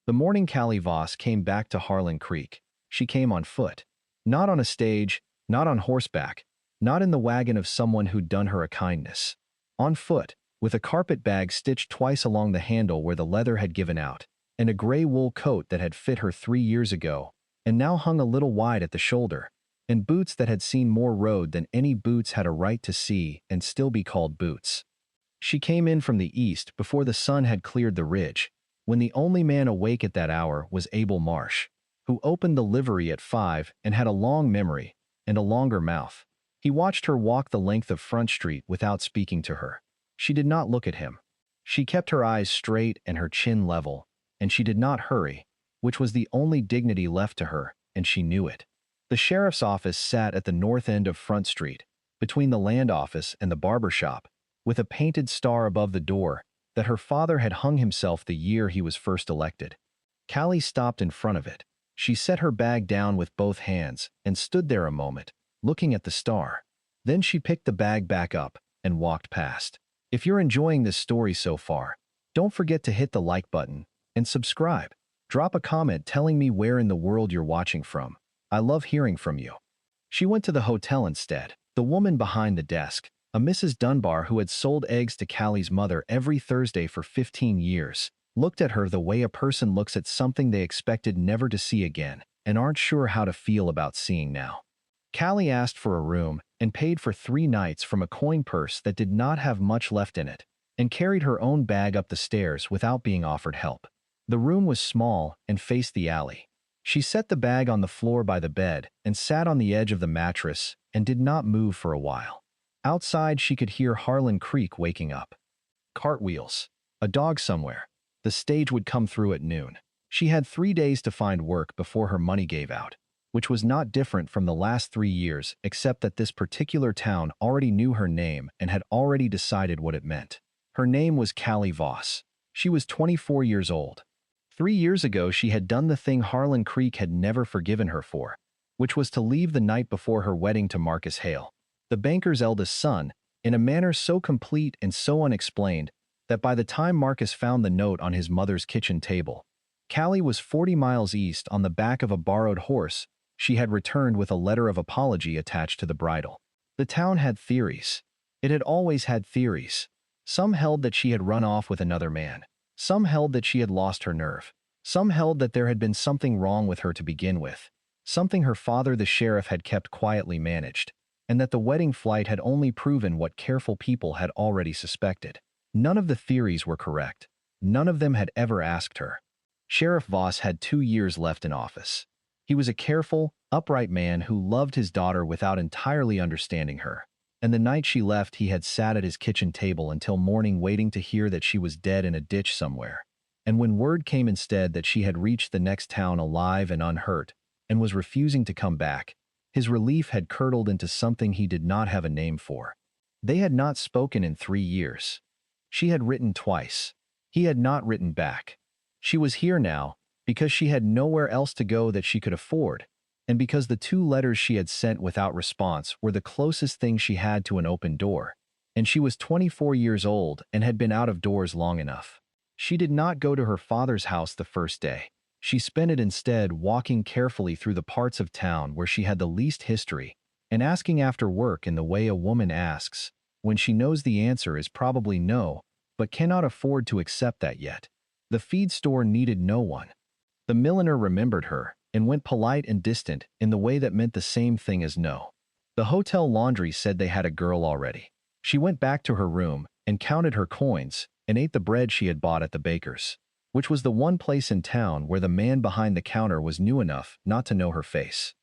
The morning Callie Voss came back to Harlan Creek, she came on foot. Not on a stage, not on horseback, not in the wagon of someone who'd done her a kindness. On foot, with a carpet bag stitched twice along the handle where the leather had given out, and a gray wool coat that had fit her 3 years ago, and now hung a little wide at the shoulder, and boots that had seen more road than any boots had a right to see and still be called boots. She came in from the east before the sun had cleared the ridge, when the only man awake at that hour was Abel Marsh, who opened the livery at 5 and had a long memory and a longer mouth. He watched her walk the length of Front Street without speaking to her. She did not look at him. She kept her eyes straight and her chin level, and she did not hurry, which was the only dignity left to her, and she knew it. The sheriff's office sat at the north end of Front Street, between the land office and the barber shop, with a painted star above the door that her father had hung himself the year he was first elected. Callie stopped in front of it. She set her bag down with both hands and stood there a moment, looking at the star. Then she picked the bag back up and walked past. If you're enjoying this story so far, don't forget to hit the like button and subscribe. Drop a comment telling me where in the world you're watching from. I love hearing from you. She went to the hotel instead. The woman behind the desk, a Mrs. Dunbar who had sold eggs to Callie's mother every Thursday for 15 years, looked at her the way a person looks at something they expected never to see again and aren't sure how to feel about seeing now. Callie asked for a room and paid for 3 nights from a coin purse that did not have much left in it, and carried her own bag up the stairs without being offered help. The room was small and faced the alley. She set the bag on the floor by the bed and sat on the edge of the mattress and did not move for a while. Outside, she could hear Harlan Creek waking up. Cartwheels. A dog somewhere. The stage would come through at noon. She had 3 days to find work before her money gave out, which was not different from the last 3 years except that this particular town already knew her name and had already decided what it meant. Her name was Callie Voss. She was 24 years old. 3 years ago, she had done the thing Harlan Creek had never forgiven her for, which was to leave the night before her wedding to Marcus Hale, the banker's eldest son, in a manner so complete and so unexplained that by the time Marcus found the note on his mother's kitchen table, Callie was 40 miles east on the back of a borrowed horse she had returned with a letter of apology attached to the bridle. The town had theories. It had always had theories. Some held that she had run off with another man. Some held that she had lost her nerve. Some held that there had been something wrong with her to begin with, something her father the sheriff had kept quietly managed, and that the wedding flight had only proven what careful people had already suspected. None of the theories were correct. None of them had ever asked her. Sheriff Voss had 2 years left in office. He was a careful, upright man who loved his daughter without entirely understanding her, and the night she left he had sat at his kitchen table until morning waiting to hear that she was dead in a ditch somewhere. And when word came instead that she had reached the next town alive and unhurt, and was refusing to come back, his relief had curdled into something he did not have a name for. They had not spoken in 3 years. She had written twice. He had not written back. She was here now, because she had nowhere else to go that she could afford, and because the 2 letters she had sent without response were the closest thing she had to an open door, and she was 24 years old and had been out of doors long enough. She did not go to her father's house the first day. She spent it instead walking carefully through the parts of town where she had the least history, and asking after work in the way a woman asks, when she knows the answer is probably no, but cannot afford to accept that yet. The feed store needed no one. The milliner remembered her and went polite and distant in the way that meant the same thing as no. The hotel laundry said they had a girl already. She went back to her room and counted her coins and ate the bread she had bought at the baker's, which was the one place in town where the man behind the counter was new enough not to know her face.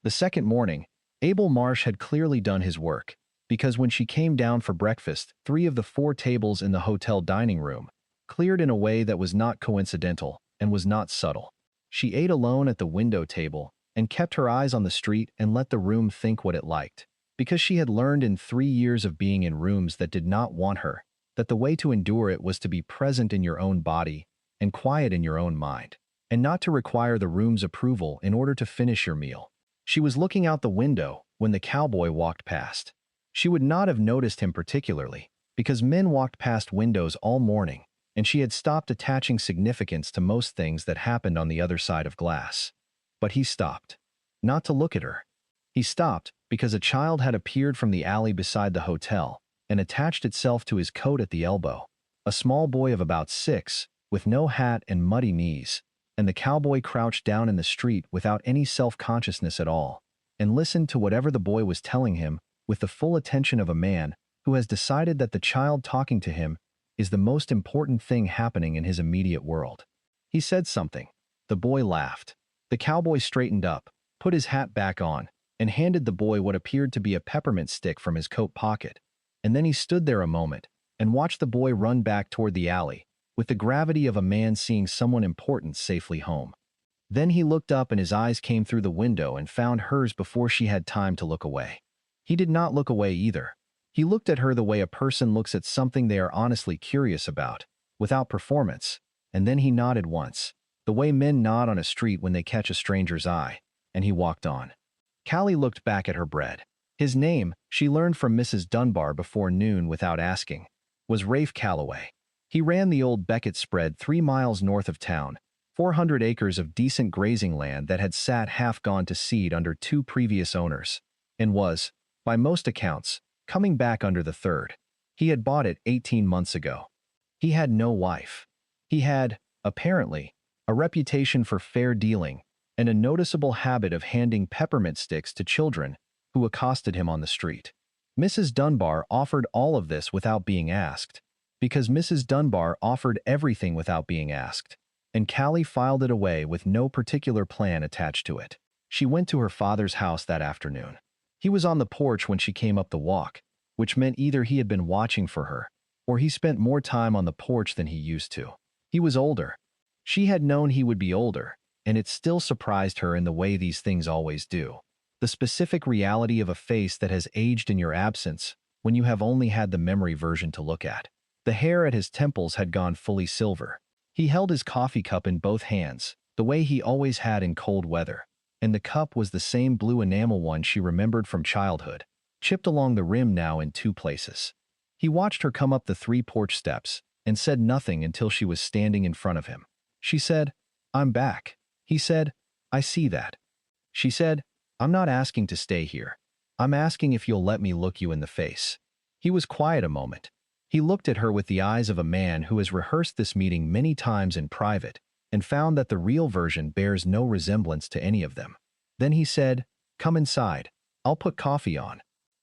The second morning, Abel Marsh had clearly done his work, because when she came down for breakfast, 3 of the 4 tables in the hotel dining room cleared in a way that was not coincidental and was not subtle. She ate alone at the window table and kept her eyes on the street and let the room think what it liked, because she had learned in 3 years of being in rooms that did not want her that the way to endure it was to be present in your own body and quiet in your own mind, and not to require the room's approval in order to finish your meal. She was looking out the window when the cowboy walked past. She would not have noticed him particularly, because men walked past windows all morning, and she had stopped attaching significance to most things that happened on the other side of glass. But he stopped. Not to look at her. He stopped because a child had appeared from the alley beside the hotel and attached itself to his coat at the elbow. A small boy of about 6, with no hat and muddy knees, and the cowboy crouched down in the street without any self-consciousness at all, and listened to whatever the boy was telling him with the full attention of a man who has decided that the child talking to him is the most important thing happening in his immediate world. He said something. The boy laughed. The cowboy straightened up, put his hat back on, and handed the boy what appeared to be a peppermint stick from his coat pocket. And then he stood there a moment and watched the boy run back toward the alley, with the gravity of a man seeing someone important safely home. Then he looked up and his eyes came through the window and found hers before she had time to look away. He did not look away either. He looked at her the way a person looks at something they are honestly curious about, without performance, and then he nodded once, the way men nod on a street when they catch a stranger's eye, and he walked on. Callie looked back at her bread. His name, she learned from Mrs. Dunbar before noon without asking, was Rafe Calloway. He ran the old Beckett spread 3 miles north of town, 400 acres of decent grazing land that had sat half gone to seed under 2 previous owners, and was, by most accounts, coming back under the 3rd. He had bought it 18 months ago. He had no wife. He had, apparently, a reputation for fair dealing and a noticeable habit of handing peppermint sticks to children who accosted him on the street. Mrs. Dunbar offered all of this without being asked, because Mrs. Dunbar offered everything without being asked, and Callie filed it away with no particular plan attached to it. She went to her father's house that afternoon. He was on the porch when she came up the walk, which meant either he had been watching for her, or he spent more time on the porch than he used to. He was older. She had known he would be older, and it still surprised her in the way these things always do. The specific reality of a face that has aged in your absence when you have only had the memory version to look at. The hair at his temples had gone fully silver. He held his coffee cup in both hands, the way he always had in cold weather, and the cup was the same blue enamel one she remembered from childhood, chipped along the rim now in 2 places. He watched her come up the 3 porch steps and said nothing until she was standing in front of him. She said, "I'm back." He said, "I see that." She said, "I'm not asking to stay here. I'm asking if you'll let me look you in the face." He was quiet a moment. He looked at her with the eyes of a man who has rehearsed this meeting many times in private and found that the real version bears no resemblance to any of them. Then he said, "Come inside. I'll put coffee on."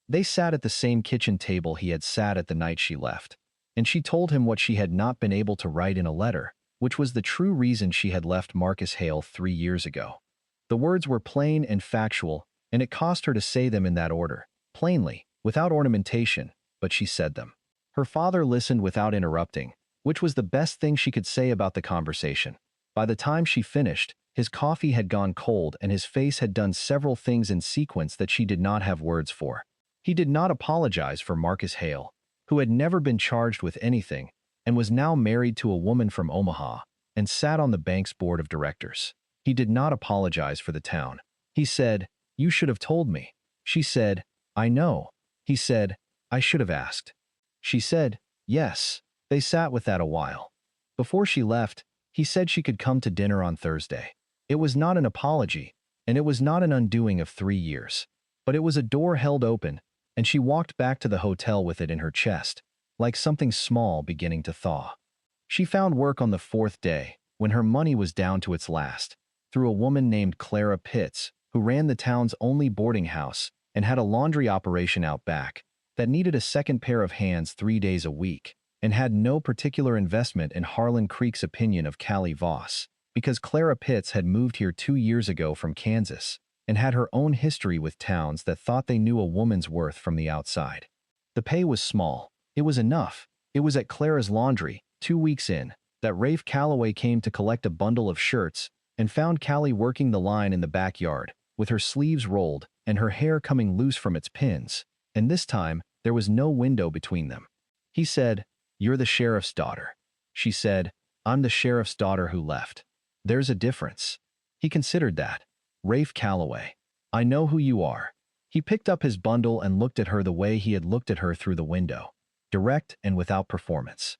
They sat at the same kitchen table he had sat at the night she left, and she told him what she had not been able to write in a letter, which was the true reason she had left Marcus Hale 3 years ago. The words were plain and factual, and it cost her to say them in that order, plainly, without ornamentation, but she said them. Her father listened without interrupting, which was the best thing she could say about the conversation. By the time she finished, his coffee had gone cold and his face had done several things in sequence that she did not have words for. He did not apologize for Marcus Hale, who had never been charged with anything and was now married to a woman from Omaha and sat on the bank's board of directors. He did not apologize for the town. He said, "You should have told me." She said, "I know." He said, "I should have asked." She said, "Yes." They sat with that a while. Before she left, he said she could come to dinner on Thursday. It was not an apology, and it was not an undoing of 3 years, but it was a door held open, and she walked back to the hotel with it in her chest, like something small beginning to thaw. She found work on the 4th day, when her money was down to its last, through a woman named Clara Pitts, who ran the town's only boarding house and had a laundry operation out back that needed a second pair of hands 3 days a week, and had no particular investment in Harlan Creek's opinion of Callie Voss, because Clara Pitts had moved here 2 years ago from Kansas and had her own history with towns that thought they knew a woman's worth from the outside. The pay was small. It was enough. It was at Clara's laundry, 2 weeks in, that Rafe Calloway came to collect a bundle of shirts and found Callie working the line in the backyard, with her sleeves rolled and her hair coming loose from its pins, and this time there was no window between them. He said, "You're the sheriff's daughter." She said, "I'm the sheriff's daughter who left." There's a difference. He considered that. Rafe Calloway. "I know who you are." He picked up his bundle and looked at her the way he had looked at her through the window, direct and without performance.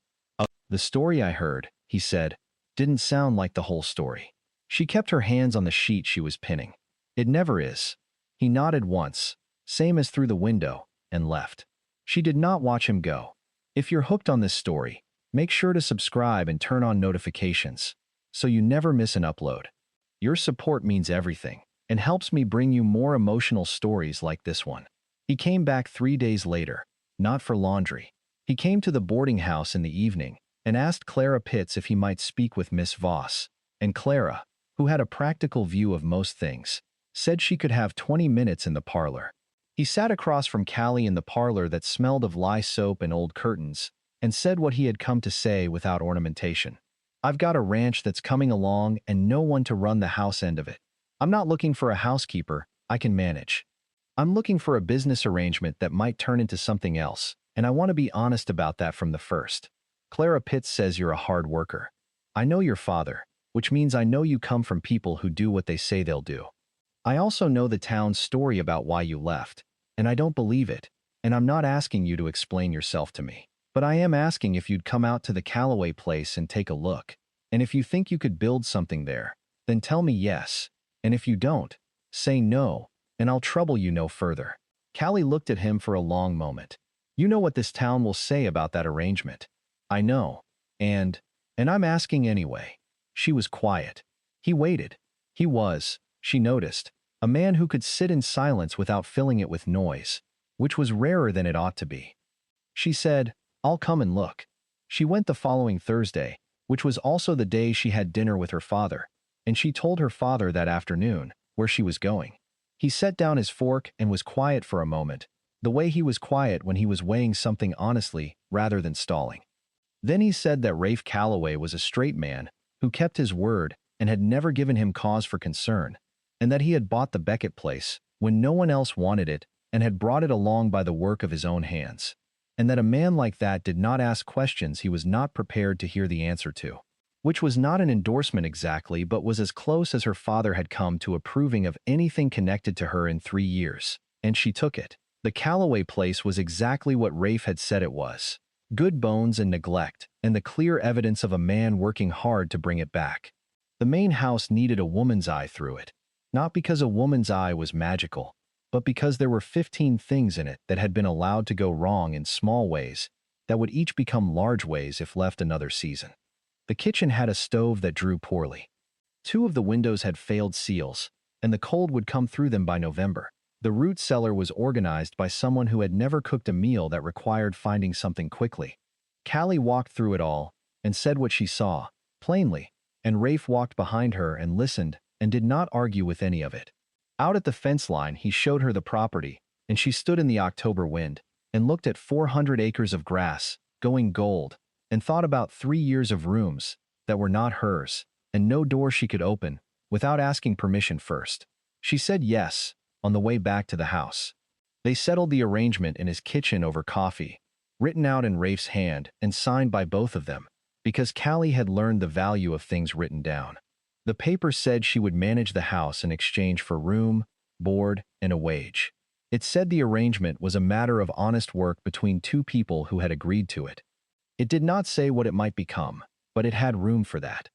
The story I heard, he said, didn't sound like the whole story. She kept her hands on the sheet she was pinning. It never is. He nodded once, same as through the window, and left. She did not watch him go. If you're hooked on this story, make sure to subscribe and turn on notifications so you never miss an upload. Your support means everything and helps me bring you more emotional stories like this one. He came back 3 days later, not for laundry. He came to the boarding house in the evening and asked Clara Pitts if he might speak with Miss Voss, and Clara, who had a practical view of most things, said she could have 20 minutes in the parlor. He sat across from Callie in the parlor that smelled of lye soap and old curtains, and said what he had come to say without ornamentation. I've got a ranch that's coming along and no one to run the house end of it. I'm not looking for a housekeeper, I can manage. I'm looking for a business arrangement that might turn into something else, and I want to be honest about that from the first. Clara Pitts says you're a hard worker. I know your father, which means I know you come from people who do what they say they'll do. I also know the town's story about why you left, and I don't believe it, and I'm not asking you to explain yourself to me. But I am asking if you'd come out to the Calloway place and take a look, and if you think you could build something there, then tell me yes, and if you don't, say no, and I'll trouble you no further. Callie looked at him for a long moment. You know what this town will say about that arrangement. I know, and I'm asking anyway. She was quiet. He waited. He was, she noticed, a man who could sit in silence without filling it with noise, which was rarer than it ought to be. She said, I'll come and look. She went the following Thursday, which was also the day she had dinner with her father, and she told her father that afternoon where she was going. He set down his fork and was quiet for a moment, the way he was quiet when he was weighing something honestly rather than stalling. Then he said that Rafe Calloway was a straight man who kept his word and had never given him cause for concern, and that he had bought the Beckett place when no one else wanted it and had brought it along by the work of his own hands, and that a man like that did not ask questions he was not prepared to hear the answer to, which was not an endorsement exactly but was as close as her father had come to approving of anything connected to her in 3 years, and she took it. The Calloway place was exactly what Rafe had said it was. Good bones and neglect, and the clear evidence of a man working hard to bring it back. The main house needed a woman's eye through it, not because a woman's eye was magical, but because there were 15 things in it that had been allowed to go wrong in small ways that would each become large ways if left another season. The kitchen had a stove that drew poorly. 2 of the windows had failed seals, and the cold would come through them by November. The root cellar was organized by someone who had never cooked a meal that required finding something quickly. Callie walked through it all and said what she saw, plainly, and Rafe walked behind her and listened and did not argue with any of it. Out at the fence line, he showed her the property, and she stood in the October wind and looked at 400 acres of grass going gold and thought about 3 years of rooms that were not hers and no door she could open without asking permission first. She said yes on the way back to the house. They settled the arrangement in his kitchen over coffee, written out in Rafe's hand and signed by both of them, because Callie had learned the value of things written down. The paper said she would manage the house in exchange for room, board, and a wage. It said the arrangement was a matter of honest work between 2 people who had agreed to it. It did not say what it might become, but it had room for that.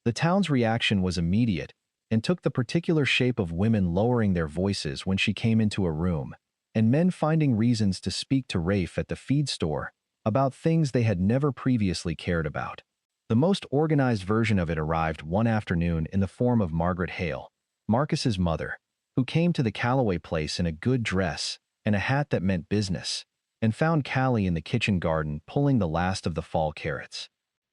The town's reaction was immediate and took the particular shape of women lowering their voices when she came into a room, and men finding reasons to speak to Rafe at the feed store about things they had never previously cared about. The most organized version of it arrived one afternoon in the form of Margaret Hale, Marcus's mother, who came to the Calloway place in a good dress and a hat that meant business, and found Callie in the kitchen garden pulling the last of the fall carrots.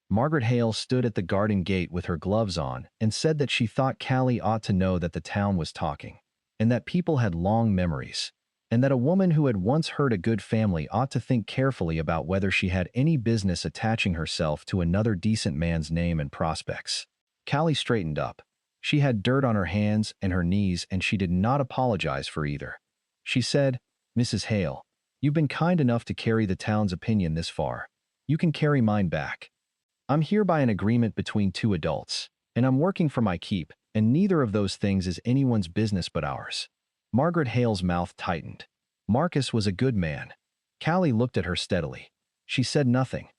Margaret Hale stood at the garden gate with her gloves on and said that she thought Callie ought to know that the town was talking, and that people had long memories, and that a woman who had once hurt a good family ought to think carefully about whether she had any business attaching herself to another decent man's name and prospects. Callie straightened up. She had dirt on her hands and her knees, and she did not apologize for either. She said, Mrs. Hale, you've been kind enough to carry the town's opinion this far. You can carry mine back. I'm here by an agreement between 2 adults, and I'm working for my keep, and neither of those things is anyone's business but ours. Margaret Hale's mouth tightened. Marcus was a good man. Callie looked at her steadily. She said nothing.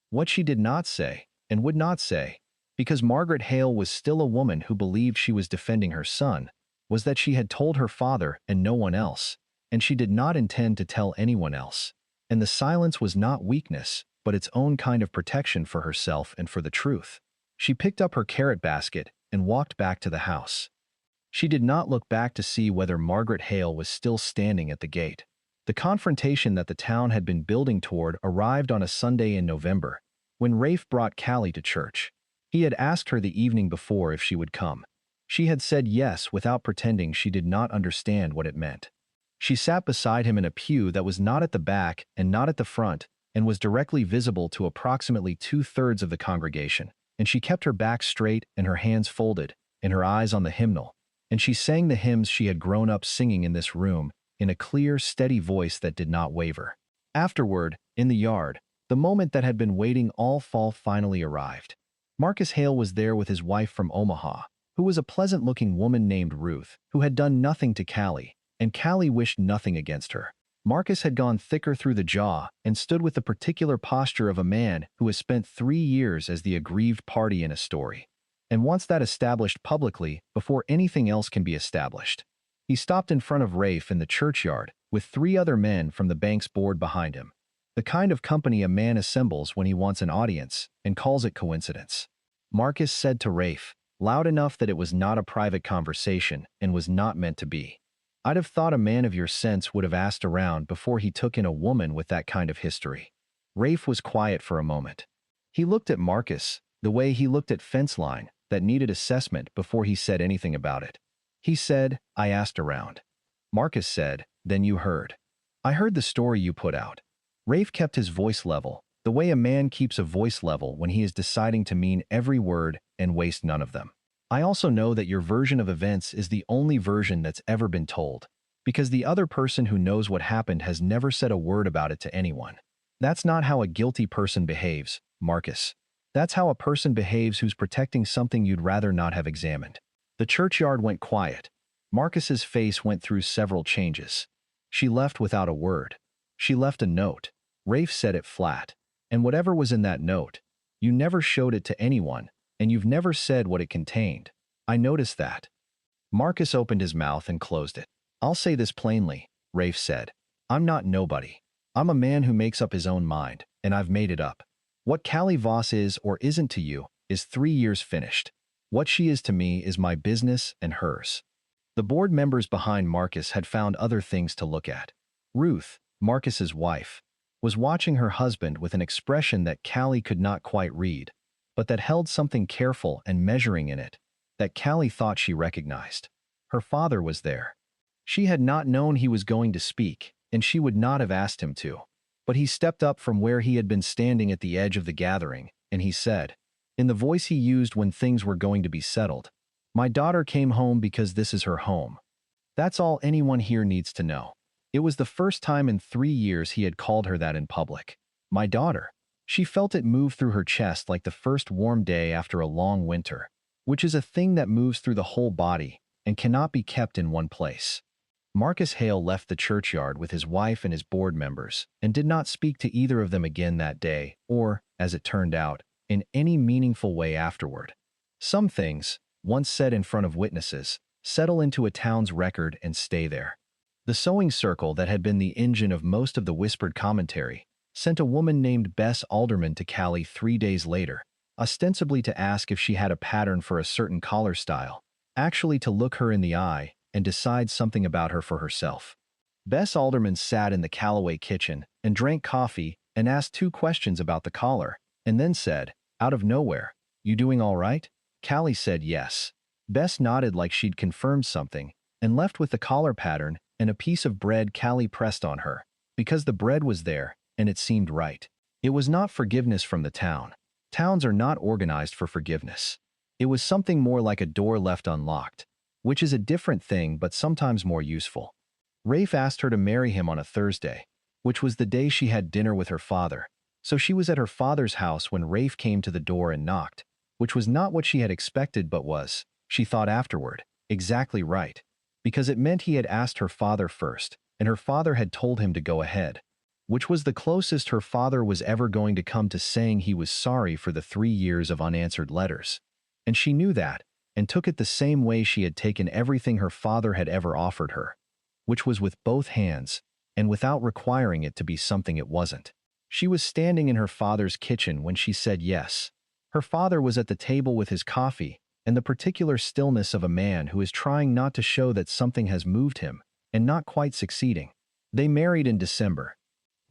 What she did not say, and would not say, because Margaret Hale was still a woman who believed she was defending her son, was that she had told her father and no one else, and she did not intend to tell anyone else. And the silence was not weakness, but its own kind of protection for herself and for the truth. She picked up her carrot basket and walked back to the house. She did not look back to see whether Margaret Hale was still standing at the gate. The confrontation that the town had been building toward arrived on a Sunday in November, when Rafe brought Callie to church. He had asked her the evening before if she would come. She had said yes without pretending she did not understand what it meant. She sat beside him in a pew that was not at the back and not at the front, and was directly visible to approximately 2/3 of the congregation, and she kept her back straight and her hands folded, and her eyes on the hymnal, and she sang the hymns she had grown up singing in this room, in a clear, steady voice that did not waver. Afterward, in the yard, the moment that had been waiting all fall finally arrived. Marcus Hale was there with his wife from Omaha, who was a pleasant-looking woman named Ruth, who had done nothing to Callie, and Callie wished nothing against her. Marcus had gone thicker through the jaw and stood with the particular posture of a man who has spent 3 years as the aggrieved party in a story, and wants that established publicly before anything else can be established. He stopped in front of Rafe in the churchyard with 3 other men from the bank's board behind him, the kind of company a man assembles when he wants an audience and calls it coincidence. Marcus said to Rafe, loud enough that it was not a private conversation and was not meant to be, "I'd have thought a man of your sense would have asked around before he took in a woman with that kind of history." Rafe was quiet for a moment. He looked at Marcus the way he looked at fence line that needed assessment before he said anything about it. He said, "I asked around." Marcus said, "Then you heard." "I heard the story you put out." Rafe kept his voice level, the way a man keeps a voice level when he is deciding to mean every word and waste none of them. "I also know that your version of events is the only version that's ever been told, because the other person who knows what happened has never said a word about it to anyone. That's not how a guilty person behaves, Marcus. That's how a person behaves who's protecting something you'd rather not have examined." The churchyard went quiet. Marcus's face went through several changes. "She left without a word. She left a note." Rafe said it flat. "And whatever was in that note, you never showed it to anyone, and you've never said what it contained. I noticed that." Marcus opened his mouth and closed it. "I'll say this plainly," Rafe said. "I'm not nobody. I'm a man who makes up his own mind, and I've made it up. What Callie Voss is or isn't to you is 3 years finished. What she is to me is my business and hers." The board members behind Marcus had found other things to look at. Ruth, Marcus's wife, was watching her husband with an expression that Callie could not quite read, but that held something careful and measuring in it, that Callie thought she recognized. Her father was there. She had not known he was going to speak, and she would not have asked him to. But he stepped up from where he had been standing at the edge of the gathering, and he said, in the voice he used when things were going to be settled, "My daughter came home because this is her home." That's all anyone here needs to know. It was the first time in 3 years he had called her that in public. My daughter. She felt it move through her chest like the first warm day after a long winter, which is a thing that moves through the whole body and cannot be kept in one place. Marcus Hale left the churchyard with his wife and his board members and did not speak to either of them again that day or, as it turned out, in any meaningful way afterward. Some things, once said in front of witnesses, settle into a town's record and stay there. The sewing circle that had been the engine of most of the whispered commentary sent a woman named Bess Alderman to Callie 3 days later, ostensibly to ask if she had a pattern for a certain collar style, actually to look her in the eye and decide something about her for herself. Bess Alderman sat in the Calloway kitchen and drank coffee and asked 2 questions about the collar, and then said, out of nowhere, "You doing all right?" Callie said yes. Bess nodded like she'd confirmed something and left with the collar pattern and a piece of bread Callie pressed on her, because the bread was there and it seemed right. It was not forgiveness from the town. Towns are not organized for forgiveness. It was something more like a door left unlocked, which is a different thing but sometimes more useful. Rafe asked her to marry him on a Thursday, which was the day she had dinner with her father, so she was at her father's house when Rafe came to the door and knocked, which was not what she had expected but was, she thought afterward, exactly right, because it meant he had asked her father first, and her father had told him to go ahead. which was the closest her father was ever going to come to saying he was sorry for the 3 years of unanswered letters. And she knew that, and took it the same way she had taken everything her father had ever offered her, which was with both hands, and without requiring it to be something it wasn't. She was standing in her father's kitchen when she said yes. Her father was at the table with his coffee, and the particular stillness of a man who is trying not to show that something has moved him, and not quite succeeding. They married in December.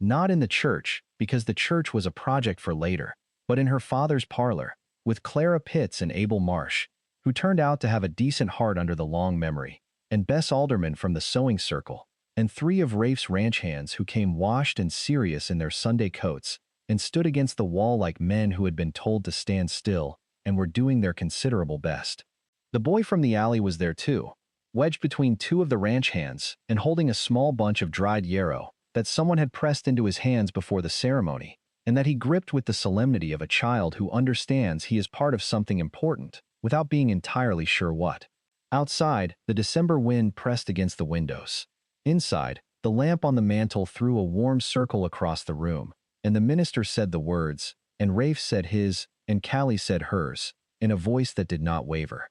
Not in the church, because the church was a project for later, but in her father's parlor, with Clara Pitts and Abel Marsh, who turned out to have a decent heart under the long memory, and Bess Alderman from the sewing circle, and 3 of Rafe's ranch hands who came washed and serious in their Sunday coats, and stood against the wall like men who had been told to stand still, and were doing their considerable best. The boy from the alley was there too, wedged between 2 of the ranch hands, and holding a small bunch of dried yarrow that someone had pressed into his hands before the ceremony, and that he gripped with the solemnity of a child who understands he is part of something important, without being entirely sure what. Outside, the December wind pressed against the windows. Inside, the lamp on the mantel threw a warm circle across the room, and the minister said the words, and Rafe said his, and Callie said hers, in a voice that did not waver.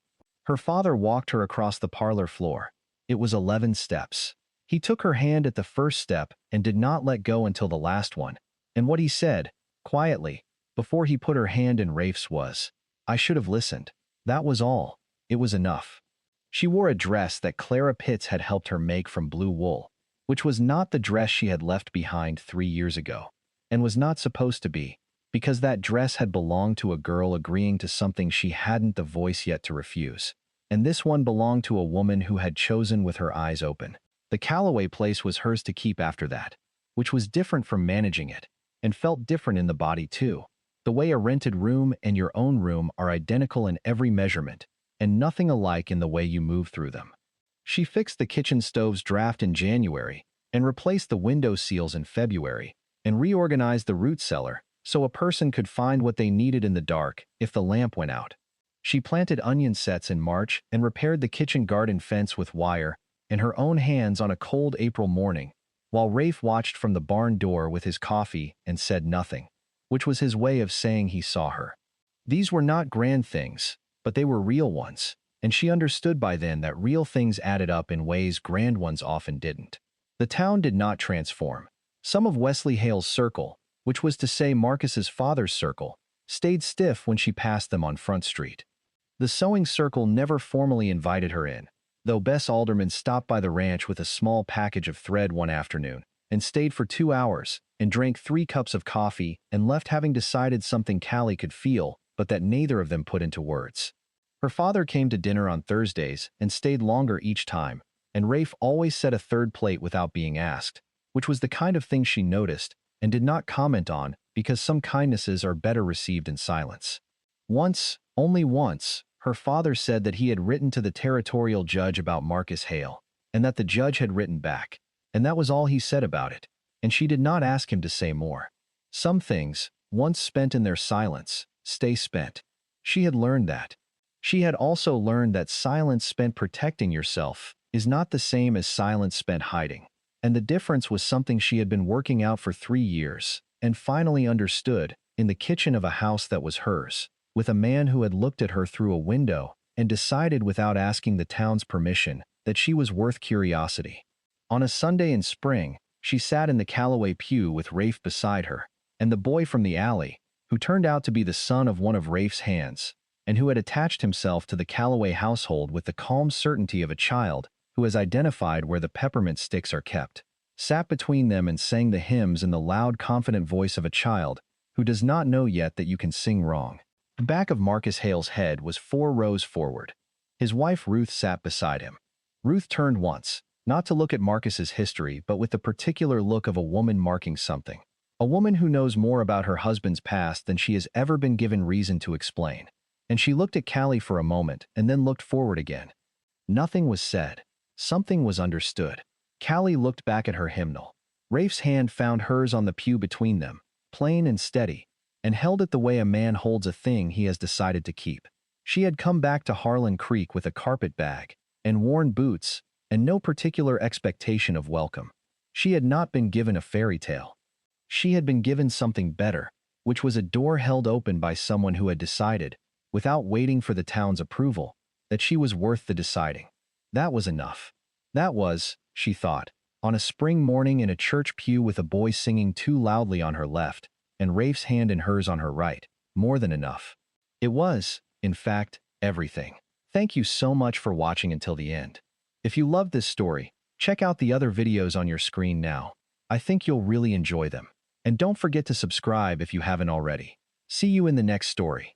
Her father walked her across the parlor floor. It was 11 steps. He took her hand at the first step and did not let go until the last one, and what he said, quietly, before he put her hand in Rafe's was, "I should have listened. That was all. It was enough." She wore a dress that Clara Pitts had helped her make from blue wool, which was not the dress she had left behind 3 years ago, and was not supposed to be, because that dress had belonged to a girl agreeing to something she hadn't the voice yet to refuse, and this one belonged to a woman who had chosen with her eyes open. The Calloway place was hers to keep after that, which was different from managing it, and felt different in the body too. The way a rented room and your own room are identical in every measurement, and nothing alike in the way you move through them. She fixed the kitchen stove's draft in January, and replaced the window seals in February, and reorganized the root cellar so a person could find what they needed in the dark if the lamp went out. She planted onion sets in March and repaired the kitchen garden fence with wire in her own hands on a cold April morning, while Rafe watched from the barn door with his coffee and said nothing, which was his way of saying he saw her. These were not grand things, but they were real ones, and she understood by then that real things added up in ways grand ones often didn't. The town did not transform. Some of Wesley Hale's circle, which was to say Marcus's father's circle, stayed stiff when she passed them on Front Street. The sewing circle never formally invited her in, though Bess Alderman stopped by the ranch with a small package of thread one afternoon, and stayed for 2 hours, and drank 3 cups of coffee, and left having decided something Callie could feel, but that neither of them put into words. Her father came to dinner on Thursdays and stayed longer each time, and Rafe always set a third plate without being asked, which was the kind of thing she noticed and did not comment on because some kindnesses are better received in silence. Once, only once, her father said that he had written to the territorial judge about Marcus Hale, and that the judge had written back, and that was all he said about it, and she did not ask him to say more. Some things, once spent in their silence, stay spent. She had learned that. She had also learned that silence spent protecting yourself is not the same as silence spent hiding, and the difference was something she had been working out for 3 years, and finally understood, in the kitchen of a house that was hers, with a man who had looked at her through a window and decided without asking the town's permission that she was worth curiosity. On a Sunday in spring, she sat in the Calloway pew with Rafe beside her, and the boy from the alley, who turned out to be the son of one of Rafe's hands, and who had attached himself to the Calloway household with the calm certainty of a child who has identified where the peppermint sticks are kept, sat between them and sang the hymns in the loud, confident voice of a child who does not know yet that you can sing wrong. The back of Marcus Hale's head was 4 rows forward. His wife Ruth sat beside him. Ruth turned once, not to look at Marcus's history, but with the particular look of a woman marking something. A woman who knows more about her husband's past than she has ever been given reason to explain. And she looked at Callie for a moment and then looked forward again. Nothing was said. Something was understood. Callie looked back at her hymnal. Rafe's hand found hers on the pew between them, plain and steady, and held it the way a man holds a thing he has decided to keep. She had come back to Harlan Creek with a carpet bag, and worn boots, and no particular expectation of welcome. She had not been given a fairy tale. She had been given something better, which was a door held open by someone who had decided, without waiting for the town's approval, that she was worth the deciding. That was enough. That was, she thought, on a spring morning in a church pew with a boy singing too loudly on her left, and Rafe's hand in hers on her right, more than enough. It was, in fact, everything. Thank you so much for watching until the end. If you loved this story, check out the other videos on your screen now. I think you'll really enjoy them. And don't forget to subscribe if you haven't already. See you in the next story.